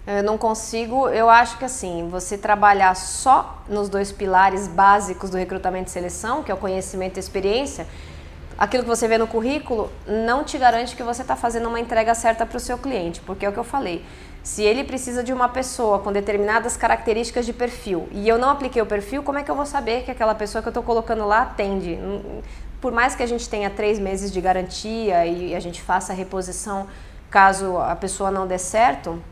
Eu não consigo, eu acho que assim, você trabalhar só nos dois pilares básicos do recrutamento e seleção, que é o conhecimento e experiência, aquilo que você vê no currículo não te garante que você está fazendo uma entrega certa para o seu cliente, porque é o que eu falei. Se ele precisa de uma pessoa com determinadas características de perfil e eu não apliquei o perfil, como é que eu vou saber que aquela pessoa que eu estou colocando lá atende? Por mais que a gente tenha 3 meses de garantia e a gente faça a reposição caso a pessoa não dê certo,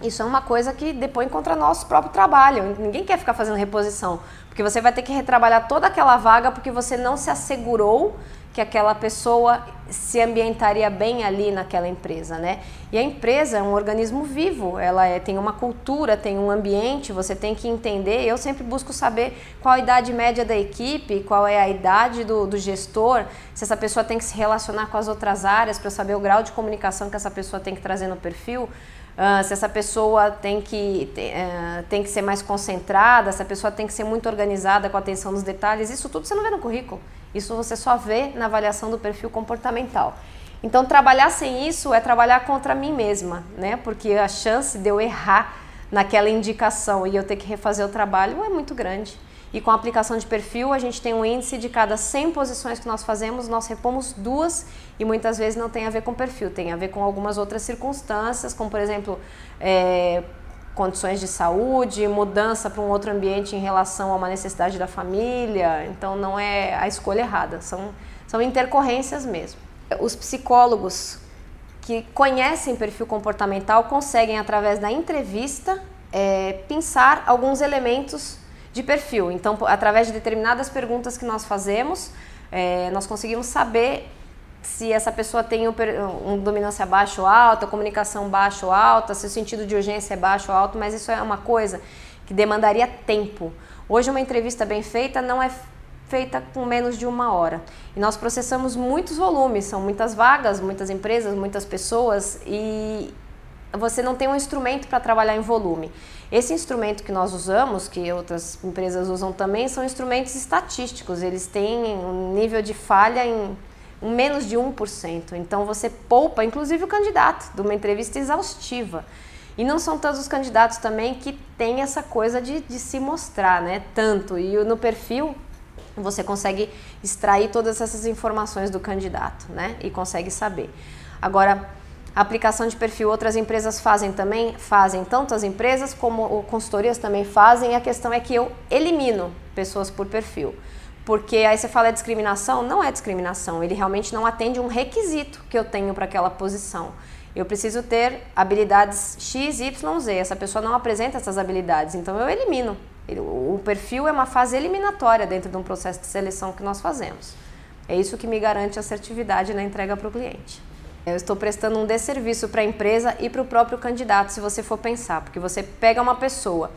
isso é uma coisa que depõe contra nosso próprio trabalho. Ninguém quer ficar fazendo reposição, porque você vai ter que retrabalhar toda aquela vaga porque você não se assegurou que aquela pessoa se ambientaria bem ali naquela empresa, né? E a empresa é um organismo vivo, ela tem uma cultura, tem um ambiente, você tem que entender. Eu sempre busco saber qual a idade média da equipe, qual é a idade do gestor, se essa pessoa tem que se relacionar com as outras áreas para saber o grau de comunicação que essa pessoa tem que trazer no perfil. Se essa pessoa tem que ser mais concentrada, se a pessoa tem que ser muito organizada com atenção nos detalhes, isso tudo você não vê no currículo. Isso você só vê na avaliação do perfil comportamental. Então, trabalhar sem isso é trabalhar contra mim mesma, né? Porque a chance de eu errar naquela indicação e eu ter que refazer o trabalho é muito grande. E com a aplicação de perfil, a gente tem um índice de cada 100 posições que nós fazemos, nós repomos 2 e muitas vezes não tem a ver com perfil, tem a ver com algumas outras circunstâncias, como por exemplo, condições de saúde, mudança para um outro ambiente em relação a uma necessidade da família. Então não é a escolha errada, são intercorrências mesmo. Os psicólogos que conhecem perfil comportamental conseguem, através da entrevista, pensar alguns elementos de perfil. Então, através de determinadas perguntas que nós fazemos, nós conseguimos saber se essa pessoa tem um dominância baixa ou alta, comunicação baixa ou alta, se o sentido de urgência é baixo ou alto, mas isso é uma coisa que demandaria tempo. Hoje uma entrevista bem feita não é feita com menos de 1 hora. E nós processamos muitos volumes, são muitas vagas, muitas empresas, muitas pessoas e você não tem um instrumento para trabalhar em volume. Esse instrumento que nós usamos, que outras empresas usam também, são instrumentos estatísticos. Eles têm um nível de falha em menos de 1%. Então você poupa, inclusive o candidato, de uma entrevista exaustiva. E não são todos os candidatos também que têm essa coisa de se mostrar, né? Tanto. E no perfil você consegue extrair todas essas informações do candidato, né? E consegue saber. Agora, a aplicação de perfil, outras empresas fazem também, tanto as empresas como consultorias também fazem, e a questão é que eu elimino pessoas por perfil. Porque aí você fala discriminação, não é discriminação, ele realmente não atende um requisito que eu tenho para aquela posição. Eu preciso ter habilidades X, Y, Z, essa pessoa não apresenta essas habilidades, então eu elimino. O perfil é uma fase eliminatória dentro de um processo de seleção que nós fazemos. É isso que me garante assertividade na entrega para o cliente. Eu estou prestando um desserviço para a empresa e para o próprio candidato, se você for pensar, porque você pega uma pessoa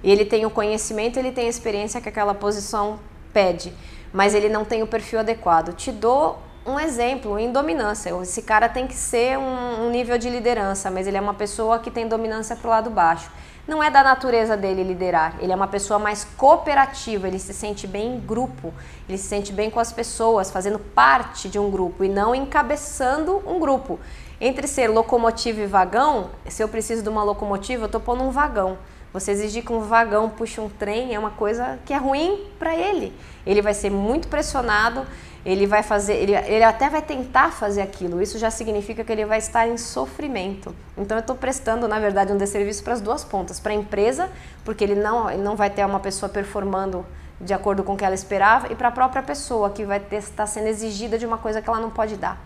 e ele tem o conhecimento, ele tem a experiência que aquela posição pede, mas ele não tem o perfil adequado. Te dou um exemplo em dominância. Esse cara tem que ser um nível de liderança, mas ele é uma pessoa que tem dominância para o lado baixo. Não é da natureza dele liderar, ele é uma pessoa mais cooperativa, ele se sente bem em grupo, ele se sente bem com as pessoas, fazendo parte de um grupo e não encabeçando um grupo. Entre ser locomotiva e vagão, se eu preciso de uma locomotiva, eu estou pondo um vagão. Você exigir que um vagão puxe um trem é uma coisa que é ruim para ele. Ele vai ser muito pressionado, ele vai fazer, ele até vai tentar fazer aquilo. Isso já significa que ele vai estar em sofrimento. Então eu estou prestando, na verdade, um desserviço para as duas pontas. Para a empresa, porque ele não vai ter uma pessoa performando de acordo com o que ela esperava, e para a própria pessoa, que vai estar sendo exigida de uma coisa que ela não pode dar.